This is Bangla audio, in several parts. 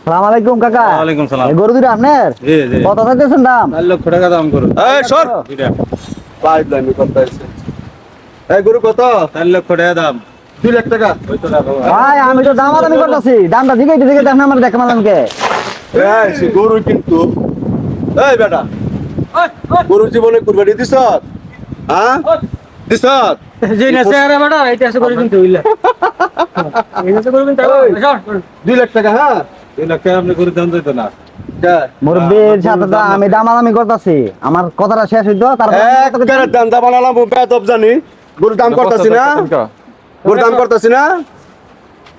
আসসালামু আলাইকুম কাকা। ওয়ালাইকুম সালাম। এই গরু দুটো আপনার? জি জি। কত চাইতেছেন দাম? 4 লক্ষ টাকা দাম করো। এই সর দুইটা। পাইপ লাইন করতে আছে। এই গরু কত? 4 লক্ষ টাকা দাম। 2 লাখ টাকা। ওই তো রাখো। ভাই আমি তো দামাদামি করতেছি, দামটা দিকে দেখেন আমার দেখে মালাম কে। এই সে গরু কিন্তু এই বেটা গরু জীবনে কুরবানি দিছ? হ্যাঁ? দিছ? জি না স্যার বেটা এটা আছে করে কিন্তু হইলা এটা আছে করে কিন্তু 2 লাখ টাকা হ্যাঁ? 2 লাখ টাকা আপনি করে দাম দিত না। মুরব্বির সাথে তো আমি দামাদামি করতেছি, আমার কথাটা শেষ হইতো তারপর একবারে দান্দা বানালাম বেদব জানি। গরুর দাম করতাছি না? গরুর দাম করতাছি না?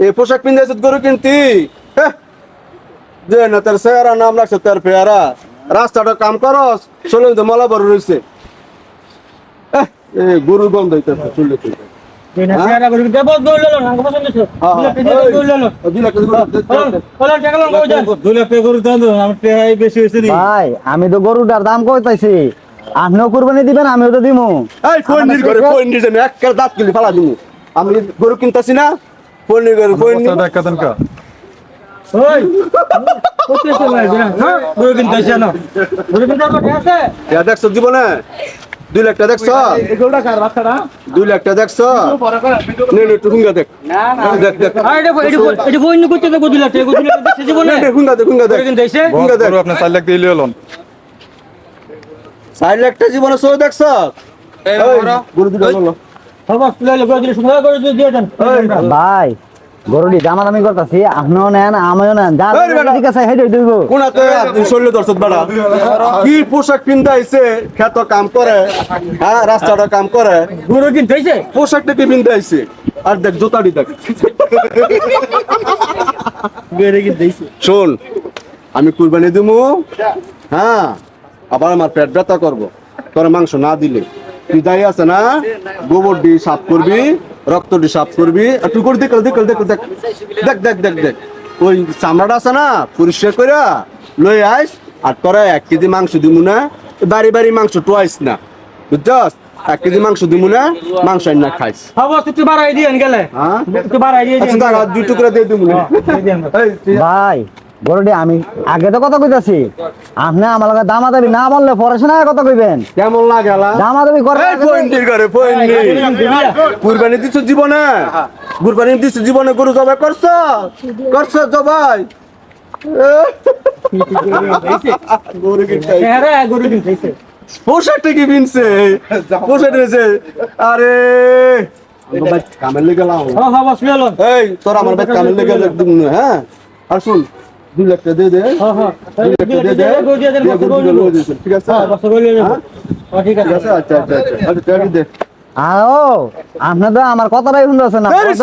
এই পোশাক পিন্দাইছ গরু কিনতি? হ্যাঁ। যে না তার চেহারা নাম লাগছে তার পেয়ারা। রাস্তাটা কাম করস চলে তো মালা বড় রইছে। গরু গন্ধ হইতেছে চলে তো। জি না স্যার করে কিন্তু বহুত গোল ললো না পছন্দ আছে গোল ললো 2 লাখ বলো টাকা লন কই যান 2 লাখ টাকা করে দাম দাও, আমার টাকা বেশি হইছে নি। ভাই আমি তো গরুটার দাম কইতাছি, আপনিও কুরবানি দিবেন আমিও তো দিমু। এই ফোননির ঘরে ফোননির জন্য একবার দাঁত কিলি ফালা দিমু। আমি গরু কিনতাছি না? ফোননির ঘরে ফোননি। ওই কত আছে ভাই হ্যাঁ গোল কিন্তু আছে না গোল কিন্তু আছে ইয়া দেখছ জীবনে 2 লাখ টাকা দেখছ? এগুলা কার বাচ্চাটা 2 লাখ টাকা দেখছ? নে নে একটু হুঙ্গা দেখ। না না দেখ দেখ। এটা বই নি করতে গোল দিলা গোল দিলা দেখছে জীবনে নে হুঙ্গা দেখ হুঙ্গা দেখ। গোল কিন্তু আছে হুঙ্গা দেখ। আপনি 4 লাখ দিয়ে লন। 4 লাখ টাকা জীবনে সই দেখছ? এই গরু দুটো ললো। বাবা তুই গোল দিলা সুন্দর করে দিয়ে দেন ভাই গরুটি দামাদামি করতেছি, আপনিও নেন আমিও নেন, যা এই বেটা। ঠিক আছে হেঁটে দিব। কোনাতে আপনি শরীরে দর্শক বেড়া কি পোশাক পিন্দাইছে খেত কাম করে হ্যাঁ রাস্তাটা কাম করে গোল কিন্তু আছে পোশাকটা কি পিন্দাইছে আর দেখ জুতাটি দেখ বেরে কিন্তু আছে শোন আমি কুরবানি দিমু হ্যাঁ আবার আমার পেট ব্যথা করবো তোর মাংস না দিলে তুই দায়ী আছে না গোবর দিয়ে সাফ করবি রক্ত দিয়ে সাফ করবি আর তুই করে দেখ দেখ দেখ দেখ দেখ দেখ দেখ দেখ ওই চামড়াটা আছে না পরিষ্কার করে লই আইস আর তোরা 1 কেজি মাংস দিমু না বাড়ি বাড়ি মাংস টোয়াইস না বুঝছস 1 কেজি মাংস দিমু না মাংস না খাইস বাবা তুই বাড়াই দিয়েন গেলে হ্যাঁ তুই বাড়াই দিয়ে আচ্ছা টাকা 2 টুকরা দিয়ে দিমু না এই ভাই গরুটি আমি আগে তো কথা কইতাছি, আপনি আমার লগে দামাদামি না বললে পরে শোনা কথা কইবেন। কেমন লাগে আলা দামাদামি করে এই পয়েন্টের ঘরে পয়েন্ট কুরবানি দিছ জীবনে কুরবানি দিছ জীবনে গরু জবাই করছ জবাই গরু কিনতে চেহারা গরু কিন্তু আছে পোশাকটা কি কিনছে পোশাক রয়েছে আরে আমার ভাই কামের লেগে গেলাম হ্যাঁ হ্যাঁ বস ললো এই তোর আমার ভাই কামের লেগে একদম হ্যাঁ আর শুন 2 লাখ টাকা দে দে হ্যাঁ হ্যাঁ 2 লাখ টাকা দে দে গোল দিয়ে দেন বস গোল ঠিক আছে হ্যাঁ বস গোল দিয়ে দেন ঠিক ঠিক আছে আছে আচ্ছা আচ্ছা আচ্ছা টাকা দে আও আপনি তো আমার কথাটাই শুনতেছেন না। এই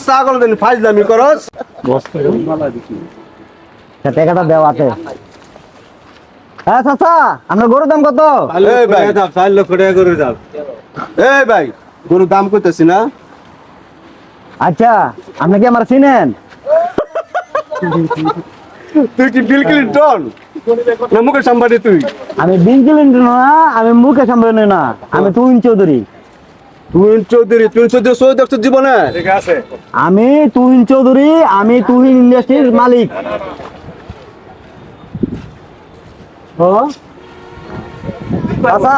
ছাগল দেন ফাইজলামি করস টাকাটা দেওয়াতে হ্যাঁ চাচা আপনার গরুর দাম কত? 4 লক্ষ টাকা করে দাম। এই ভাই গরুর দাম কইতাছি না আচ্ছা আপনি কি আমার চিনেন? তুই কি বিল ক্লিনটন না মুকেশ আম্বানি তুই আমি বিন কিলিন্টন না, আমি মুখে সামনে না, আমি তুহিন চৌধুরী। তুই চৌধুরী সই দেখছ জীবনে ঠিক আছে। আমি তুহিন চৌধুরী, আমি তুহিন ইন্ডাস্ট্রির মালিক। আচ্ছা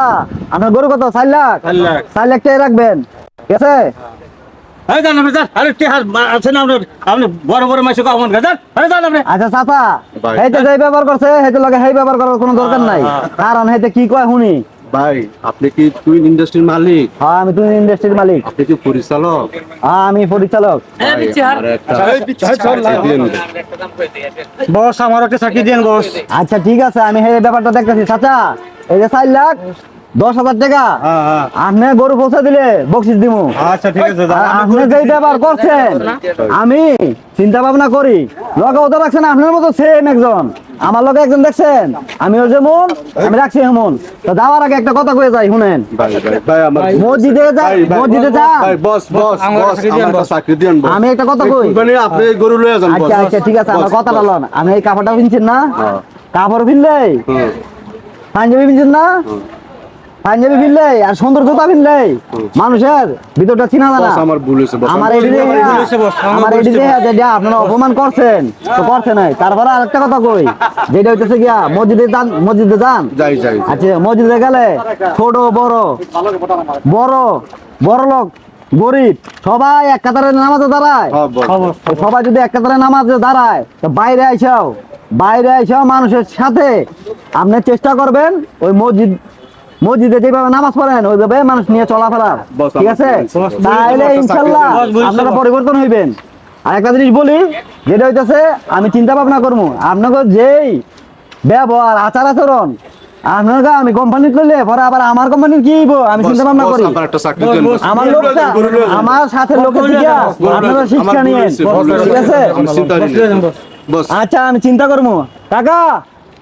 আপনার গরু কত? 4 লাখ। 4 লাখ। 4 লাখ টাকা রাখবেন, ঠিক আছে? এই জান আপনি জান আরে তে আছে না আপনার আপনি বড় বড় মাইসে কামন গাজান আরে জান আপনি আচ্ছা চাচা ভাই। হেইতে যেই ব্যবহার করছে হেইতে লগে হেই ব্যবহার করার কোনো দরকার নাই, কারণ হেইতে কি কয় শুনি। ভাই আপনি কি তুই ইন্ডাস্ট্রির মালিক হ্যাঁ আমি তুহিন ইন্ডাস্ট্রির মালিক। আপনি কি পরিচালক হ্যাঁ আমি পরিচালক। এই দিচ্ছি আর বস আমার একটা চাকরি দেন বস। আচ্ছা ঠিক আছে আমি এই ব্যাপারটা দেখতেছি। চাচা এই যে 4 লাখ 10,000 টাকা হ্যাঁ হ্যাঁ আপনি গরু পৌঁছে দিলে বকশিস দিমু। আচ্ছা ঠিক আছে আর আপনি যেই ব্যবহার করছেন আমি চিন্তা ভাবনা করি, লগে ওটা রাখছেন আপনার মতো সেম একজন, আমার লগে একজন দেখছেন আমি ওর যেমন আমি রাখছি এমন। তো যাওয়ার আগে একটা কথা কয়ে যাই শুনেন, ভাই ভাই ভাই আমার মসজিদে যাই মসজিদে যান। ভাই বস বস বস আমার চাকরি দেন বস আমি একটা কথা কই। মানে আপনি গরু লয়ে যান বস আচ্ছা আচ্ছা ঠিক আছে আমার কথাটা লন, আমি এই কাপড়টা কিনছেন না, কাপড় কিনলে পাঞ্জাবি কিনছেন না, পাঞ্জাবি ফিরলে আর সুন্দর জুতা ফিরলে মানুষের ভিতরটা চিনা জানা বস আমার ভুল হয়েছে বস আমার এদিকে ভুল হয়েছে boss, আমার এদিকে যেটা আপনারা অপমান করছেন তো করছে নাই তারপরে আরেকটা কথা কই যেটা হইতেছে গিয়া মসজিদে যান যাই যাই আচ্ছা মসজিদে গেলে ছোট বড় বড় বড় লোক গরিব সবাই এক কাতারে নামাজে দাঁড়ায় হ্যাঁ বস তো সবাই যদি এক কাতারে নামাজে দাঁড়ায় তো বাইরে আইসাও মানুষের সাথে আপনি চেষ্টা করবেন ওই মসজিদে যেভাবে নামাজ পড়েন ওইভাবে মানুষ নিয়ে চলাফেরা বস, ঠিক আছে বস, তাহলে বস, ইনশাল্লাহ বস, বুঝছি, আপনারা বস। পরিবর্তন হইবেন আর একটা জিনিস বলি যেটা হইতেছে আমি চিন্তা ভাবনা করবো আপনাকে যেই ব্যবহার আচার আচরণ আপনাকে আমি কোম্পানি করলে পরে আবার আমার কোম্পানির কি হইব আমি চিন্তা ভাবনা করি আমার একটা চাকরি বস, দেন বস, আমার লোকটা আমার সাথে লোকের থেকে আপনারা শিক্ষা নিয়ে ঠিক আছে বস আচ্ছা আমি চিন্তা করবো কাকা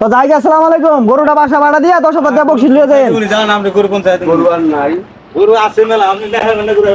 তো যাই গে, আসসালামু আলাইকুম গরুটা বাসা ভাড়া দিয়া 10,000 টাকা বকশিশ লিয়ে দেন উনি যান আপনি গরু পঞ্চায়েত গরু আর নাই গরু আছে মেলা আপনি দেখেন না গরু